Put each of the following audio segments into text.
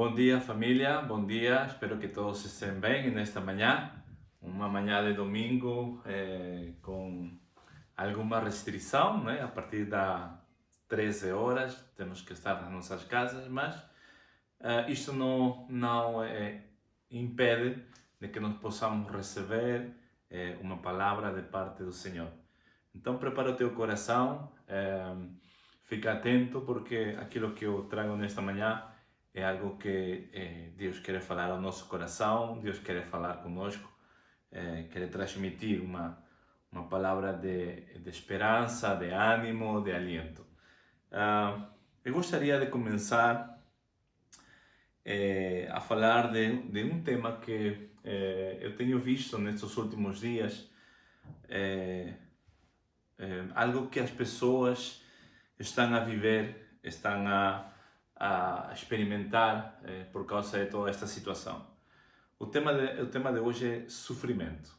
Bom dia, família. Bom dia. Espero que todos estejam bem nesta manhã. Uma manhã de domingo com alguma restrição, né? A partir das 13 horas temos que estar nas nossas casas, mas isto não impede de que nós possamos receber uma palavra de parte do Senhor. Então prepara o teu coração, fica atento porque aquilo que eu trago nesta manhã é algo que Deus quer falar ao nosso coração, Deus quer falar conosco, quer transmitir uma palavra de esperança, de ânimo, de aliento. Eu gostaria de começar a falar de um tema que eu tenho visto nestes últimos dias, algo que as pessoas estão a viver, estão a experimentar por causa de toda esta situação. O tema de hoje é sofrimento.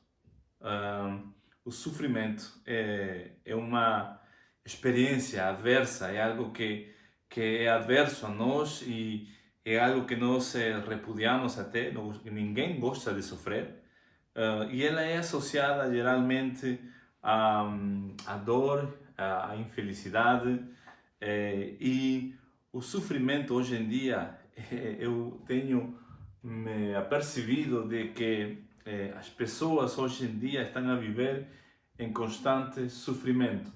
O sofrimento é uma experiência adversa, é algo que é adverso a nós e é algo que nós repudiamos até, ninguém gosta de sofrer, e ela é associada geralmente à dor, à infelicidade, e o sofrimento hoje em dia, eu tenho me apercebido de que as pessoas hoje em dia estão a viver em constante sofrimento,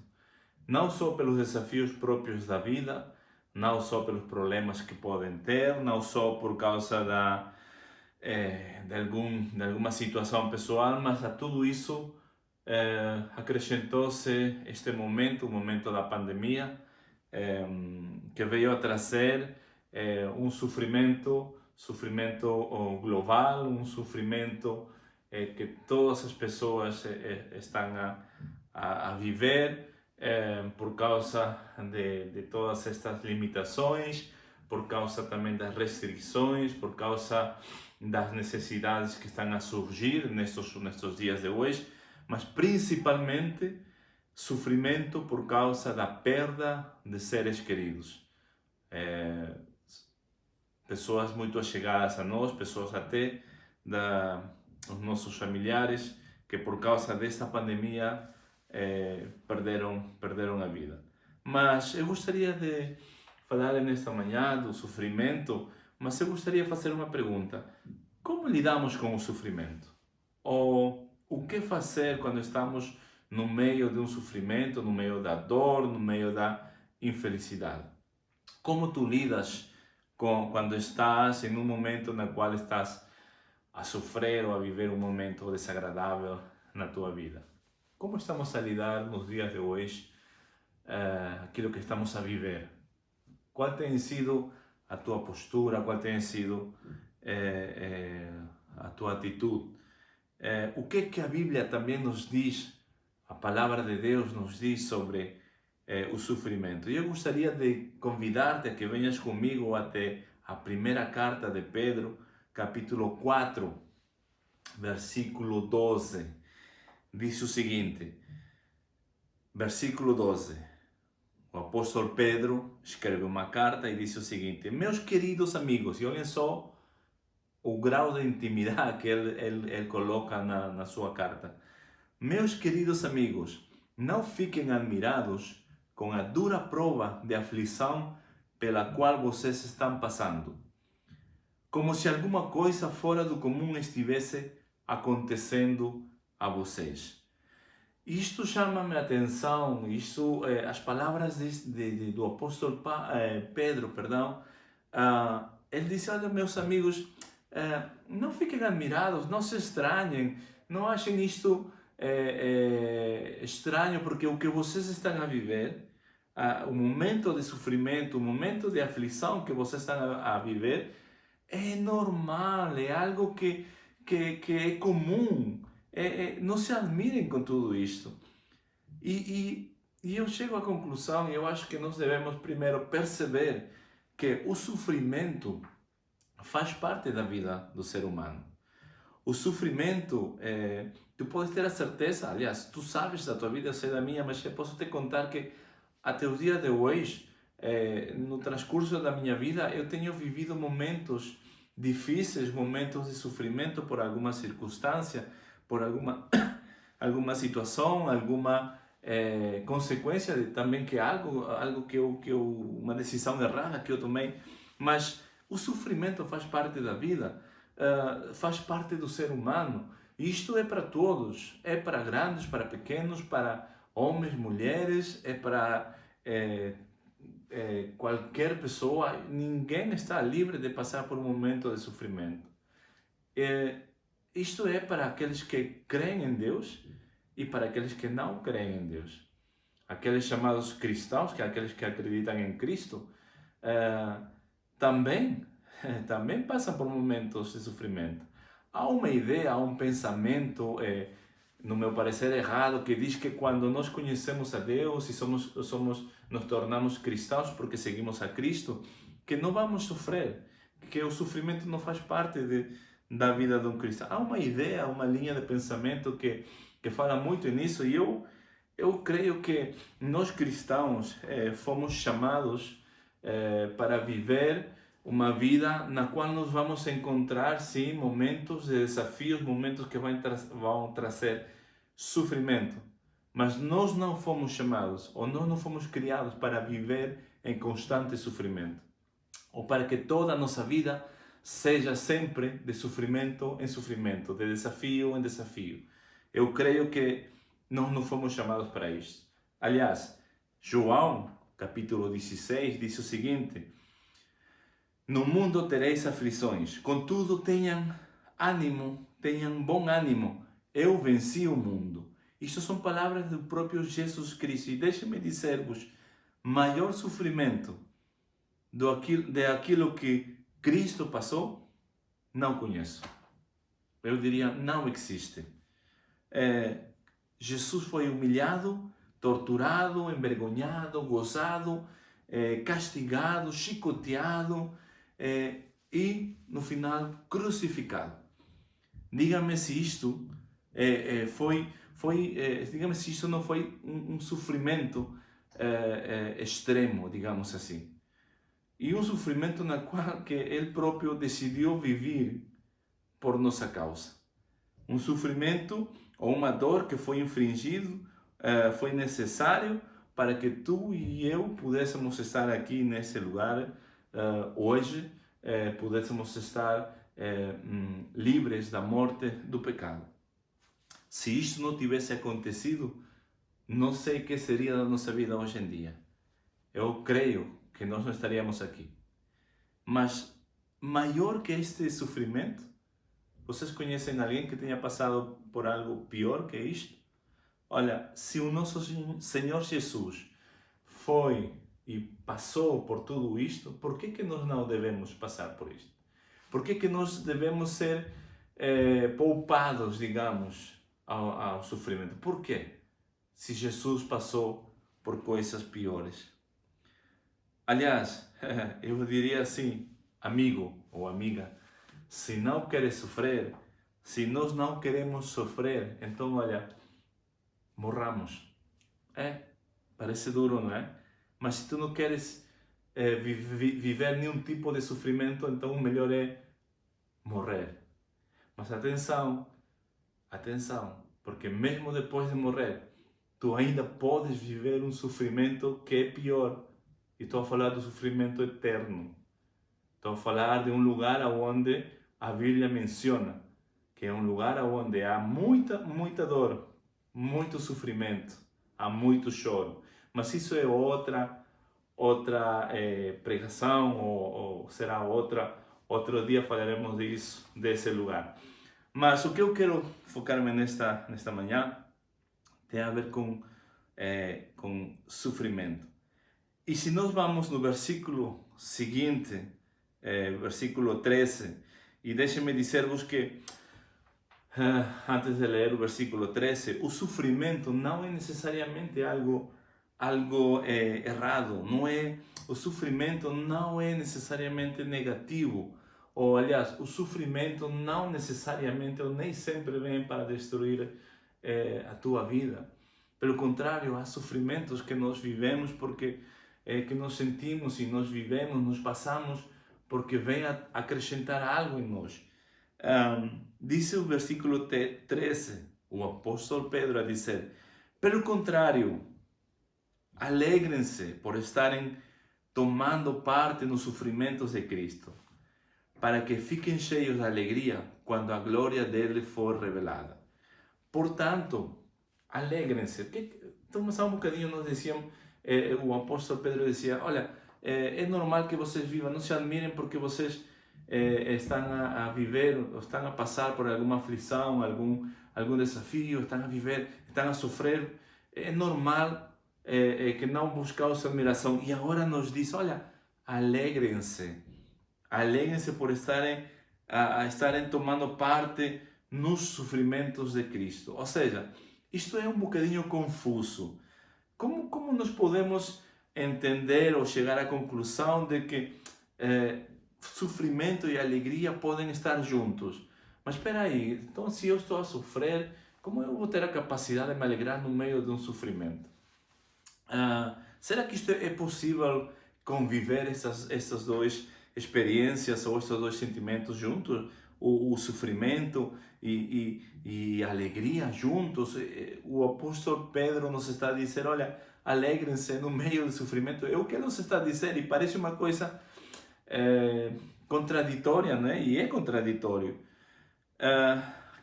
não só pelos desafios próprios da vida, não só pelos problemas que podem ter, não só por causa de alguma situação pessoal, mas a tudo isso acrescentou-se este momento, o momento da pandemia, que veio a trazer um sofrimento global, um sofrimento que todas as pessoas estão a viver por causa de todas estas limitações, por causa também das restrições, por causa das necessidades que estão a surgir nestes dias de hoje, mas principalmente sofrimento por causa da perda de seres queridos. Pessoas muito chegadas a nós, pessoas até os nossos familiares, que por causa desta pandemia perderam a vida. Mas eu gostaria de falar nesta manhã do sofrimento, mas eu gostaria de fazer uma pergunta. Como lidamos com o sofrimento? Ou o que fazer quando estamos no meio de um sofrimento, no meio da dor, no meio da infelicidade? Como tu lidas quando estás em um momento no qual estás a sofrer ou a viver um momento desagradável na tua vida? Como estamos a lidar nos dias de hoje aquilo que estamos a viver? Qual tem sido a tua postura? Qual tem sido a tua atitude? O que a Bíblia também nos diz, a palavra de Deus nos diz sobre o sofrimento? E eu gostaria de convidar-te a que venhas comigo até a primeira carta de Pedro, capítulo 4, versículo 12. Diz o seguinte, versículo 12, o apóstolo Pedro escreve uma carta e diz o seguinte: meus queridos amigos, e olhem só o grau de intimidade que ele coloca na sua carta. Meus queridos amigos, não fiquem admirados com a dura prova de aflição pela qual vocês estão passando, como se alguma coisa fora do comum estivesse acontecendo a vocês. Isto chama-me a atenção, as palavras do apóstolo Pedro, ele disse: olha, meus amigos, não fiquem admirados, não se estranhem, não achem isto estranho, porque o que vocês estão a viver, o momento de sofrimento, o momento de aflição que vocês estão a viver, é normal, é algo que é comum. Não se admirem com tudo isto. E eu chego à conclusão, e eu acho que nós devemos primeiro perceber que o sofrimento faz parte da vida do ser humano. O sofrimento, tu podes ter a certeza, aliás, tu sabes da tua vida, eu sei da minha, mas eu posso te contar que até o dia de hoje, no transcurso da minha vida, eu tenho vivido momentos difíceis, momentos de sofrimento por alguma circunstância, por alguma situação, alguma consequência de também que algo uma decisão errada que eu tomei. Mas o sofrimento faz parte da vida, faz parte do ser humano. Isto é para todos, é para grandes, para pequenos, para homens, mulheres, é para qualquer pessoa. Ninguém está livre de passar por um momento de sofrimento. Isto é para aqueles que creem em Deus e para aqueles que não creem em Deus. Aqueles chamados cristãos, que é aqueles que acreditam em Cristo, também passam por momentos de sofrimento. Há uma ideia, há um pensamento, no meu parecer errado, que diz que quando nós conhecemos a Deus e nos tornamos cristãos porque seguimos a Cristo, que não vamos sofrer, que o sofrimento não faz parte da vida de um cristão. Há uma ideia, uma linha de pensamento que fala muito nisso, e eu creio que nós cristãos fomos chamados para viver uma vida na qual nós vamos encontrar, sim, momentos de desafios, momentos que vão trazer sofrimento. Mas nós não fomos chamados, ou nós não fomos criados para viver em constante sofrimento, ou para que toda a nossa vida seja sempre de sofrimento em sofrimento, de desafio em desafio. Eu creio que nós não fomos chamados para isto. Aliás, João, capítulo 16, diz o seguinte: no mundo tereis aflições, contudo tenham ânimo, tenham bom ânimo, eu venci o mundo. Isto são palavras do próprio Jesus Cristo. E deixe-me dizer-vos, maior sofrimento de aquilo que Cristo passou, não conheço. Eu diria, não existe. Jesus foi humilhado, torturado, envergonhado, gozado, castigado, chicoteado e, no final, crucificado. Diga-me se isto diga-me se isto não foi um sofrimento extremo, digamos assim. E um sofrimento na qual que ele próprio decidiu viver por nossa causa. Um sofrimento ou uma dor que foi infringido, foi necessário para que tu e eu pudéssemos estar aqui nesse lugar hoje, pudéssemos estar livres da morte, do pecado. Se isto não tivesse acontecido, não sei o que seria da nossa vida hoje em dia. Eu creio que nós não estaríamos aqui. Mas maior que este sofrimento, vocês conhecem alguém que tenha passado por algo pior que isto? Olha, se o nosso Senhor Jesus foi e passou por tudo isto, por que nós não devemos passar por isto? Por que nós devemos ser poupados, digamos, ao sofrimento? Por quê? Se Jesus passou por coisas piores. Aliás, eu diria assim, amigo ou amiga, se não queres sofrer, se nós não queremos sofrer, então olha, morramos. Parece duro, não é? Mas se tu não queres viver nenhum tipo de sofrimento, então o melhor é morrer. Mas atenção, porque mesmo depois de morrer, tu ainda podes viver um sofrimento que é pior. E estou a falar do sofrimento eterno. Estou a falar de um lugar onde a Bíblia menciona que é um lugar onde há muita dor, muito sofrimento, há muito choro. Mas isso é outra pregação, ou será outro dia falaremos disso, desse lugar. Mas o que eu quero focar-me nesta manhã tem a ver com sofrimento. E se nós vamos no versículo seguinte, versículo 13, e deixem-me dizer-vos que, antes de ler o versículo 13, o sofrimento não é necessariamente algo errado, o sofrimento não é necessariamente negativo, ou aliás, o sofrimento não necessariamente ou nem sempre vem para destruir a tua vida. Pelo contrário, há sofrimentos que nós vivemos porque que nós sentimos e nós vivemos, nós passamos porque vem a acrescentar algo em nós. Dice o versículo 13, o apóstolo Pedro a dizer: pelo contrário, alegrem-se por estarem tomando parte nos sofrimentos de Cristo, para que fiquem cheios de alegria quando a glória dele for revelada. Portanto, alegrem-se. Então, há um bocadinho nós decíamos, o apóstolo Pedro dizia: olha, é normal que vocês vivam, não se admirem porque vocês estão a viver, estão a passar por alguma aflição, algum desafio, estão a viver, estão a sofrer. É normal que não buscamos admiração. E agora nos diz: olha, alegrem-se. Alegrem-se por estarem tomando parte nos sofrimentos de Cristo. Ou seja, isto é um bocadinho confuso. Como nós podemos entender ou chegar à conclusão de que sofrimento e alegria podem estar juntos? Mas espera aí, então se eu estou a sofrer, como eu vou ter a capacidade de me alegrar no meio de um sofrimento? Será que isto é possível conviver essas duas experiências ou esses dois sentimentos juntos? O sofrimento e a alegria juntos? O apóstolo Pedro nos está a dizer: olha, alegrem-se no meio do sofrimento. É o que ele nos está a dizer, e parece uma coisa contraditória, né? E é contraditório.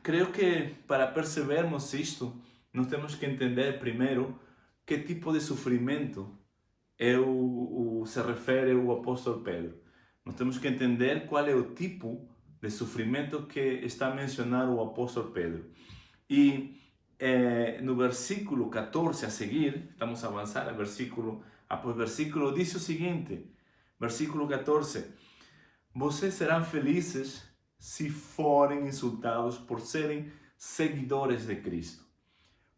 Creio que para percebermos isto, nós temos que entender primeiro que tipo de sofrimento se refere o apóstolo Pedro. Nós temos que entender qual é o tipo de sofrimento que está a mencionar o apóstolo Pedro. E no versículo 14 a seguir, estamos a avançar versículo após versículo, diz o seguinte, versículo 14: vocês serão felizes se forem insultados por serem seguidores de Cristo,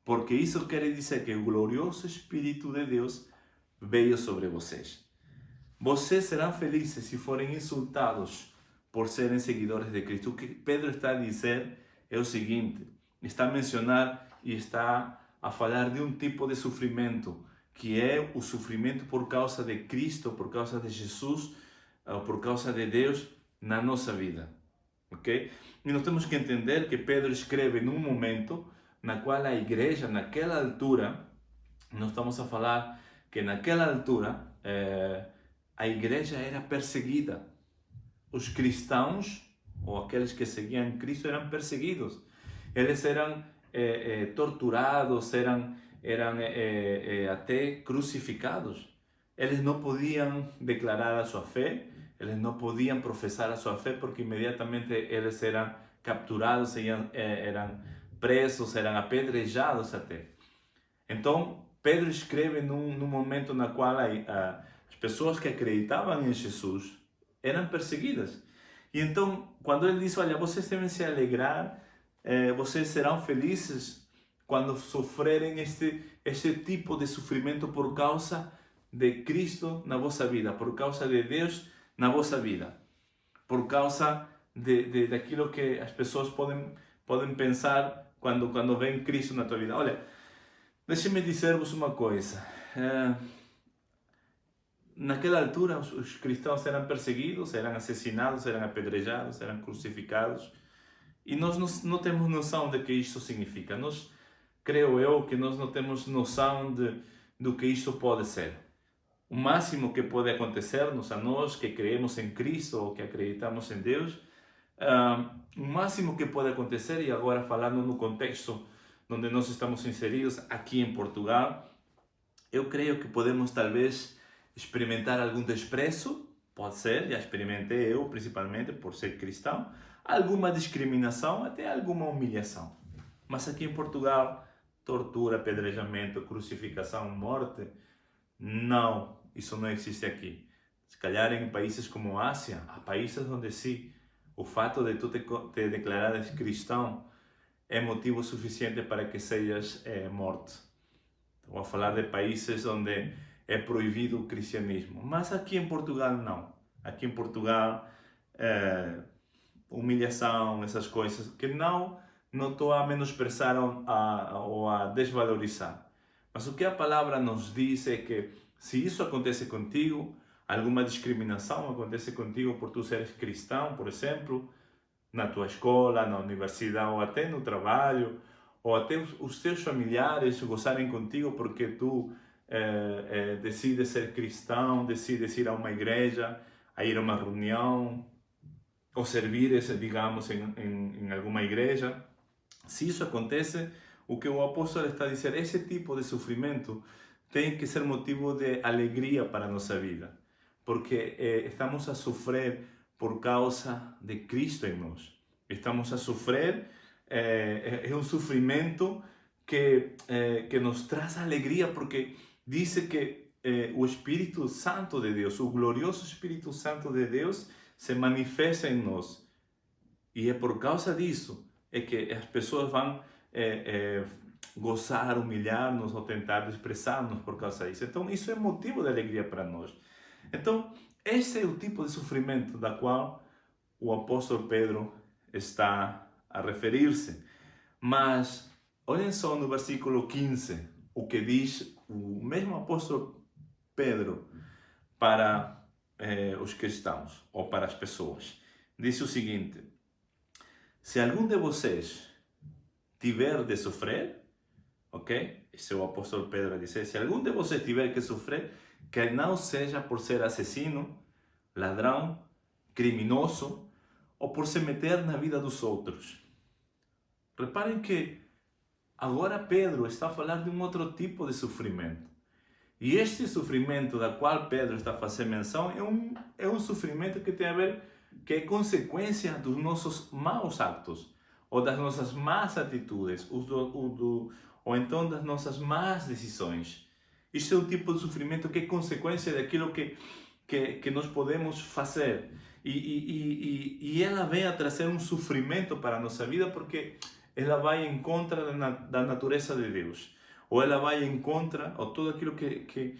porque isso quer dizer que o glorioso Espírito de Deus veio sobre vocês. Vocês serão felizes se forem insultados por serem seguidores de Cristo. O que Pedro está a dizer é o seguinte: está a mencionar e está a falar de um tipo de sofrimento, que é o sofrimento por causa de Cristo, por causa de Jesus, por causa de Deus na nossa vida. Ok? E nós temos que entender que Pedro escreve num momento na qual a igreja, naquela altura, nós estamos a falar que naquela altura a igreja era perseguida. Os cristãos, ou aqueles que seguiam Cristo, eram perseguidos. Eles eram torturados, eram até crucificados. Eles não podiam declarar a sua fé, eles não podiam professar a sua fé, porque imediatamente eles eram capturados, eram presos, eram apedrejados até. Então, Pedro escreve num momento na qual as pessoas que acreditavam em Jesus eram perseguidas. E então, quando ele diz: olha, vocês devem se alegrar, vocês serão felizes quando sofrerem este tipo de sofrimento por causa de Cristo na vossa vida, por causa de Deus na vossa vida, por causa daquilo que as pessoas podem pensar quando vem Cristo na tua vida. Olha, deixe-me dizer-vos uma coisa. Naquela altura, os cristãos eram perseguidos, eram assassinados, eram apedrejados, eram crucificados. E nós não temos noção de que isto significa. Creio eu que nós não temos noção do que isto pode ser. O máximo que pode acontecer-nos a nós que creemos em Cristo ou que acreditamos em Deus, o máximo que pode acontecer, e agora falando no contexto onde nós estamos inseridos aqui em Portugal, eu creio que podemos talvez experimentar algum desprezo, pode ser, já experimentei eu principalmente por ser cristão, alguma discriminação, até alguma humilhação. Mas aqui em Portugal, tortura, apedrejamento, crucificação, morte, não, isso não existe aqui. Se calhar em países como a Ásia, há países onde sim, o fato de tu te declarares cristão é motivo suficiente para que sejas morto. Estou a falar de países onde é proibido o cristianismo. Mas aqui em Portugal não. Aqui em Portugal, humilhação, essas coisas, que não estou a menosprezar ou a desvalorizar. Mas o que a palavra nos diz é que se isso acontece contigo, alguma discriminação acontece contigo por tu seres cristão, por exemplo, na tua escola, na universidade, ou até no trabalho, ou até os teus familiares gozarem contigo porque tu decides ser cristão, decides ir a uma igreja, a ir a uma reunião, ou servir, digamos, em alguma igreja. Se isso acontece, o que o apóstolo está a dizer, esse tipo de sofrimento tem que ser motivo de alegria para a nossa vida, porque estamos a sofrer por causa de Cristo em nós. Estamos a sofrer, é um sofrimento que nos traz alegria, porque diz que o Espírito Santo de Deus, o glorioso Espírito Santo de Deus, se manifesta em nós. E é por causa disso que as pessoas vão gozar, humilhar-nos ou tentar desprezar-nos por causa disso. Então, isso é motivo de alegria para nós. Então, esse é o tipo de sofrimento da qual o apóstolo Pedro está a referir-se. Mas, olhem só no versículo 15, o que diz o mesmo apóstolo Pedro para os cristãos, ou para as pessoas. Diz o seguinte: se algum de vocês tiver de sofrer, ok? Esse é o apóstolo Pedro a dizer, se algum de vocês tiver que sofrer, que não seja por ser assassino, ladrão, criminoso, ou por se meter na vida dos outros. Reparem que agora Pedro está a falar de um outro tipo de sofrimento. E este sofrimento da qual Pedro está a fazer menção é um sofrimento que tem a ver, que é consequência dos nossos maus atos, ou das nossas más atitudes, ou então das nossas más decisões. Isto é um tipo de sofrimento que é consequência daquilo que nós podemos fazer. E ela vem a trazer um sofrimento para a nossa vida, porque ela vai em contra da natureza de Deus. Ou ela vai em contra, ou tudo aquilo que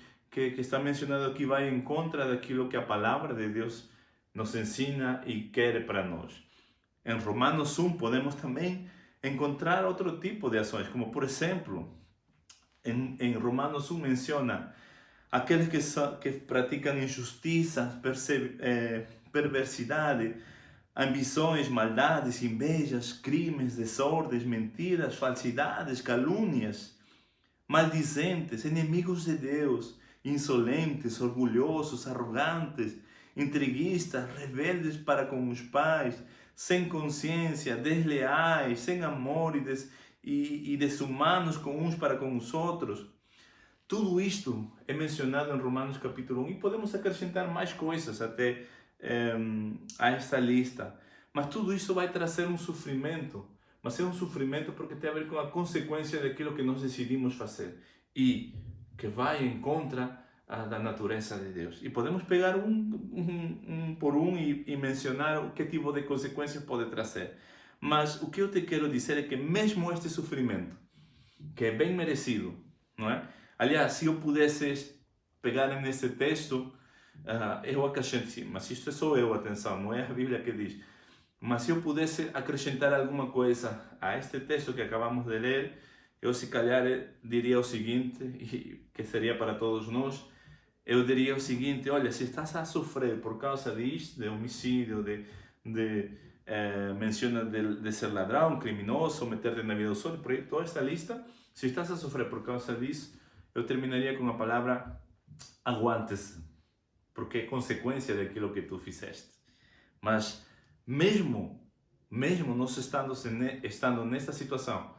está mencionado aqui vai em contra daquilo que a palavra de Deus nos ensina e quer para nós. Em Romanos 1 podemos também encontrar outro tipo de ações, como por exemplo, em Romanos 1 menciona aqueles que praticam injustiça, perversidade, ambições, maldades, invejas, crimes, desordens, mentiras, falsidades, calúnias, maldizentes, inimigos de Deus, insolentes, orgulhosos, arrogantes, intriguistas, rebeldes para com os pais, sem consciência, desleais, sem amor e desumanos com uns para com os outros. Tudo isto é mencionado em Romanos capítulo 1 e podemos acrescentar mais coisas até a esta lista. Mas tudo isso vai trazer um sofrimento. Mas é um sofrimento porque tem a ver com a consequência daquilo que nós decidimos fazer e que vai em contra da natureza de Deus. E podemos pegar um por um e mencionar o que tipo de consequências pode trazer. Mas o que eu te quero dizer é que mesmo este sofrimento, que é bem merecido, não é? Aliás, se eu pudesse pegar nesse texto, eu acrescento, mas isto é só eu, atenção, não é a Bíblia que diz. Mas se eu pudesse acrescentar alguma coisa a este texto que acabamos de ler, eu se calhar diria o seguinte, e que seria para todos nós, eu diria o seguinte: olha, se estás a sofrer por causa disto, de homicídio, menciona de ser ladrão, criminoso, meter-te na vida dos outros, por aí, toda esta lista, se estás a sofrer por causa disso, eu terminaria com a palavra aguante-se, porque é consequência daquilo que tu fizeste. Mas mesmo nós estando nesta situação,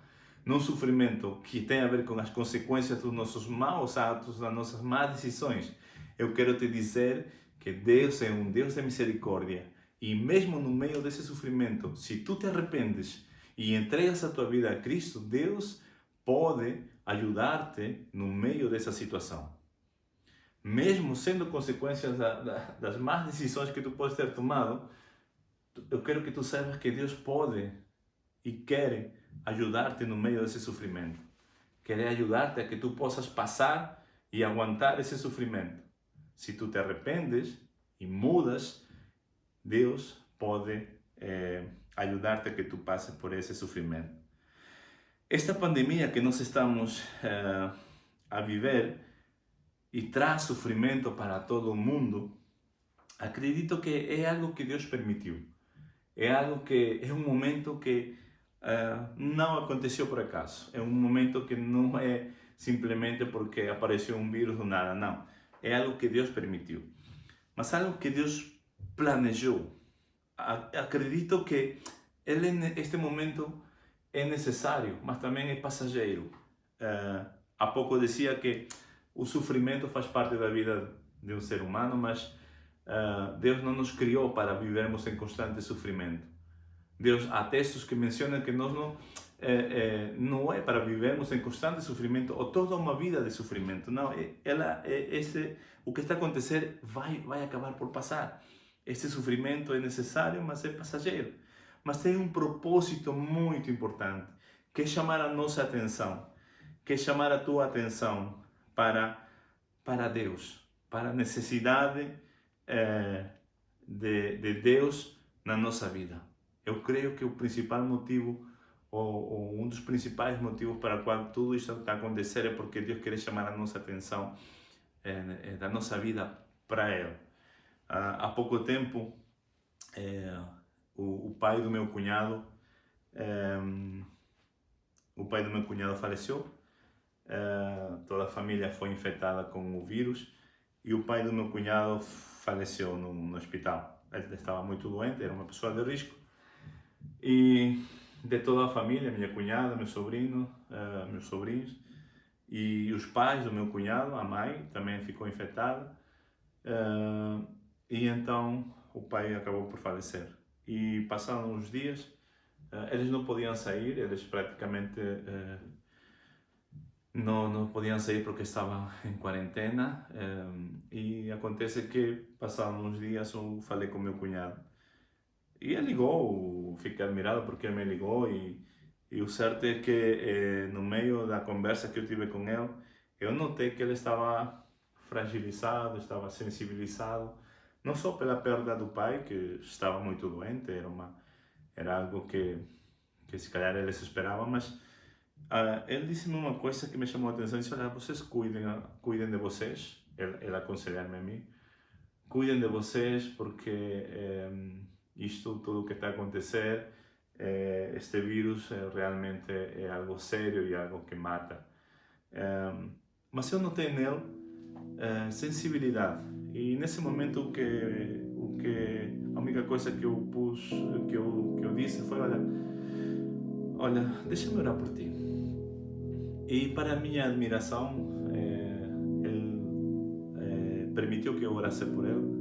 num sofrimento que tem a ver com as consequências dos nossos maus atos, das nossas más decisões, eu quero te dizer que Deus é um Deus de misericórdia. E mesmo no meio desse sofrimento, se tu te arrependes e entregas a tua vida a Cristo, Deus pode ajudar-te no meio dessa situação. Mesmo sendo consequências das más decisões que tu podes ter tomado, eu quero que tu saibas que Deus pode e quer ajudar-te no meio desse sofrimento. Quer ajudar-te a que tu possas passar e aguentar esse sofrimento. Se tu te arrependes e mudas, Deus pode ajudar-te a que tu passes por esse sofrimento. Esta pandemia que nós estamos a viver e traz sofrimento para todo o mundo, acredito que é algo que Deus permitiu. É algo que é um momento que não aconteceu por acaso. É um momento que não é simplesmente porque apareceu um vírus do nada, não. É algo que Deus permitiu. Mas algo que Deus planejou. Acredito que ele, este momento é necessário, mas também é passageiro. Há pouco dizia que o sofrimento faz parte da vida de um ser humano, mas Deus não nos criou para vivermos em constante sofrimento. Deus, há textos que mencionam que nós não é para vivermos em constante sofrimento ou toda uma vida de sofrimento. Não, o que está a acontecer vai acabar por passar. Este sofrimento é necessário, mas é passageiro. Mas tem um propósito muito importante, que é chamar a nossa atenção, que é chamar a tua atenção para Deus, para a necessidade de Deus na nossa vida. Eu creio que o principal motivo, ou um dos principais motivos para o qual tudo isto está a acontecer, é porque Deus quer chamar a nossa atenção da nossa vida para Ele. Há pouco tempo, o pai do meu cunhado faleceu. Toda a família foi infectada com o vírus e o pai do meu cunhado faleceu no hospital. Ele estava muito doente, era uma pessoa de risco. E de toda a família, minha cunhada, meu sobrinho, meus sobrinhos e os pais do meu cunhado, a mãe também ficou infectada. E então o pai acabou por falecer. E passaram uns dias, eles não podiam sair, eles praticamente não podiam sair porque estavam em quarentena. E acontece que passaram uns dias eu falei com meu cunhado. E ele ligou, fiquei admirado porque ele me ligou e o certo é que no meio da conversa que eu tive com ele, eu notei que ele estava fragilizado, estava sensibilizado, não só pela perda do pai, que estava muito doente, era algo que se calhar eles esperavam, mas ele disse-me uma coisa que me chamou a atenção, disse, olha, vocês cuidem de vocês, ele aconselhar-me a mim, cuidem de vocês porque isto tudo que está a acontecer, este vírus realmente é algo sério e algo que mata. Mas eu notei nele sensibilidade e nesse momento a única coisa que eu disse foi, olha, deixa-me orar por ti. E para a minha admiração, ele permitiu que eu orasse por ele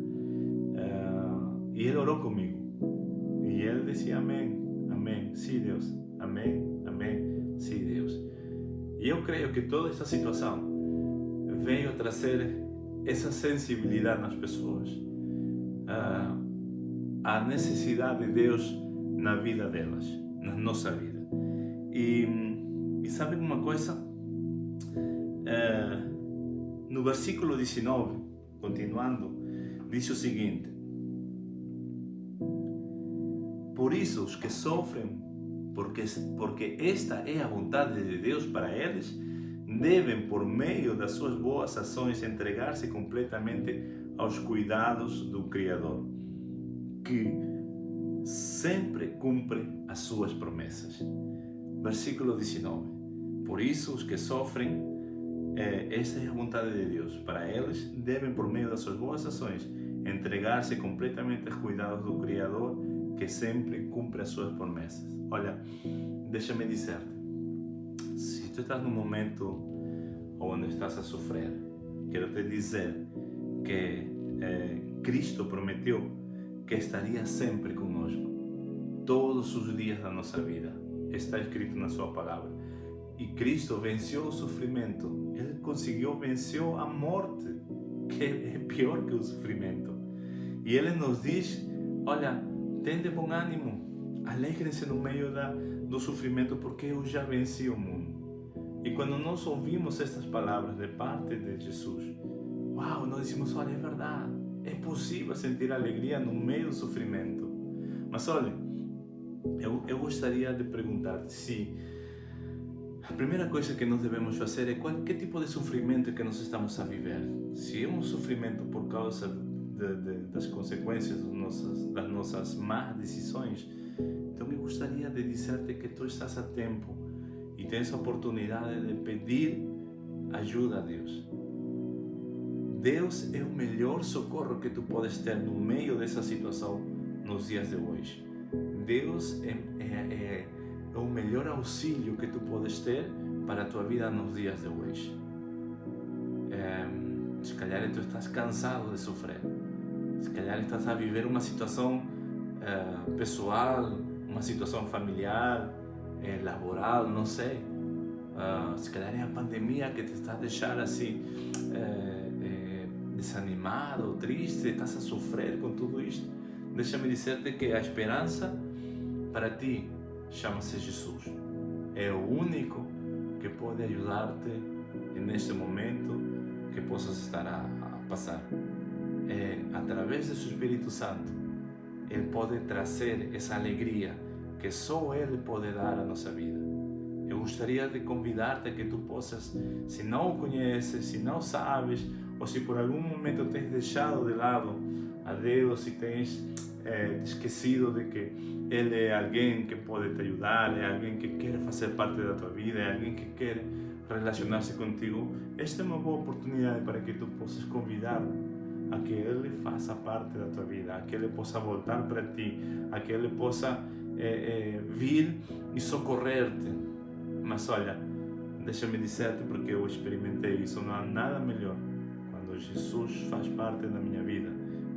e ele orou comigo. E ele dizia amém, amém, sim Deus, amém, amém, sim Deus. E eu creio que toda esta situação veio a trazer essa sensibilidade nas pessoas, a necessidade de Deus na vida delas, na nossa vida. E sabe uma coisa? No versículo 19, continuando, diz o seguinte: por isso os que sofrem, porque esta é a vontade de Deus para eles, devem, por meio das suas boas ações, entregar-se completamente aos cuidados do Criador, que sempre cumpre as suas promessas. Versículo 19. Por isso os que sofrem, esta é a vontade de Deus para eles, devem, por meio das suas boas ações, entregar-se completamente aos cuidados do Criador, que sempre cumpre as suas promessas. Olha, deixa-me dizer-te, se tu estás num momento onde estás a sofrer, quero te dizer que Cristo prometeu que estaria sempre conosco, todos os dias da nossa vida. Está escrito na sua palavra. E Cristo venceu o sofrimento, Ele conseguiu vencer a morte, que é pior que o sofrimento. E Ele nos diz, olha, tende bom ânimo, alegrem-se no meio do sofrimento, porque eu já venci o mundo. E quando nós ouvimos estas palavras de parte de Jesus, uau, nós dizemos, olha, é verdade, é possível sentir alegria no meio do sofrimento. Mas olha, eu gostaria de perguntar-te se A primeira coisa que nós devemos fazer é que tipo de sofrimento que nós estamos a viver. Se é um sofrimento por causa das consequências das nossas más decisões, então eu gostaria de dizer-te que tu estás a tempo e tens a oportunidade de pedir ajuda a Deus. Deus é o melhor socorro que tu podes ter no meio dessa situação nos dias de hoje. Deus é o melhor auxílio que tu podes ter para a tua vida nos dias de hoje. Se calhar tu estás cansado de sofrer. Se calhar estás a viver uma situação pessoal, uma situação familiar, laboral, não sei. Se calhar é a pandemia que te está a deixar assim desanimado, triste, estás a sofrer com tudo isto. Deixa-me dizer-te que a esperança para ti chama-se Jesus. É o único que pode ajudar-te neste momento que possas estar a passar. Através do seu Espírito Santo, Ele pode trazer essa alegria que só Ele pode dar à nossa vida. Eu gostaria de convidar-te a que tu possas, se não o conheces, se não sabes, ou se por algum momento tens deixado de lado a Deus e tens esquecido de que Ele é alguém que pode te ajudar, é alguém que quer fazer parte da tua vida, é alguém que quer relacionar-se contigo, esta é uma boa oportunidade para que tu possas convidá-lo a que Ele faça parte da tua vida, a que Ele possa voltar para ti, a que Ele possa vir e socorrer-te. Mas olha, deixa-me dizer-te, porque eu experimentei isso, não há nada melhor quando Jesus faz parte da minha vida.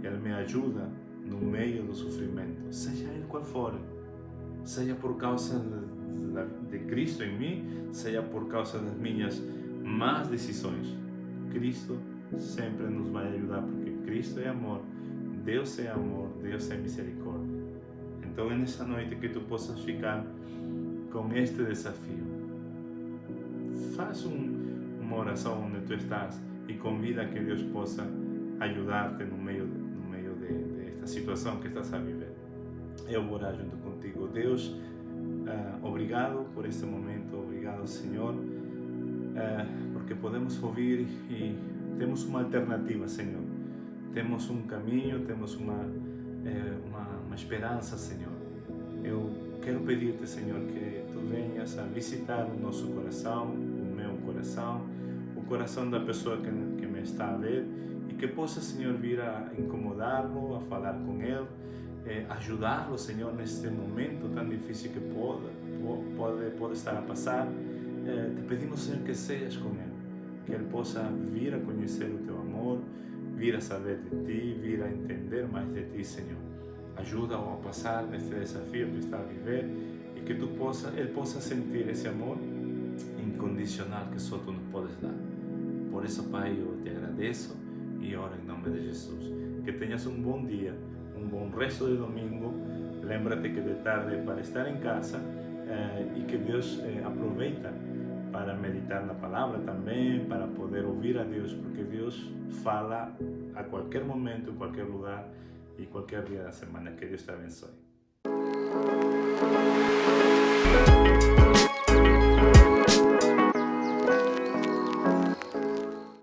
Ele me ajuda no meio do sofrimento, seja ele qual for, seja por causa de Cristo em mim, seja por causa das minhas más decisões. Cristo sempre nos vai ajudar, porque Cristo é amor, Deus é misericórdia. Então é nessa noite que tu possas ficar com este desafio. Faz uma oração onde tu estás e convida a que Deus possa ajudar-te no meio desta situação que estás a viver. Eu vou orar junto contigo. Deus, obrigado por este momento, obrigado, Senhor, porque podemos ouvir e temos uma alternativa, Senhor. Temos um caminho, temos uma esperança, Senhor. Eu quero pedir-te, Senhor, que tu venhas a visitar o nosso coração, o meu coração, o coração da pessoa que me está a ver, e que possa, Senhor, vir a incomodá-lo, a falar com ele, ajudá-lo, Senhor, neste momento tão difícil que pode estar a passar. Te pedimos, Senhor, que sejas com ele, que ele possa vir a conhecer o teu amor, vir a saber de ti, vir a entender mais de ti, Senhor. Ajuda-o a passar neste desafio que está a viver e que ele possa sentir esse amor incondicional que só tu nos podes dar. Por isso, Pai, eu te agradeço e oro em nome de Jesus. Que tenhas um bom dia, um bom resto de domingo. Lembra-te que de tarde é para estar em casa e que Deus aproveita para meditar na palavra também, para poder ouvir a Deus, porque Deus fala a qualquer momento, em qualquer lugar e qualquer dia da semana. Que Deus te abençoe.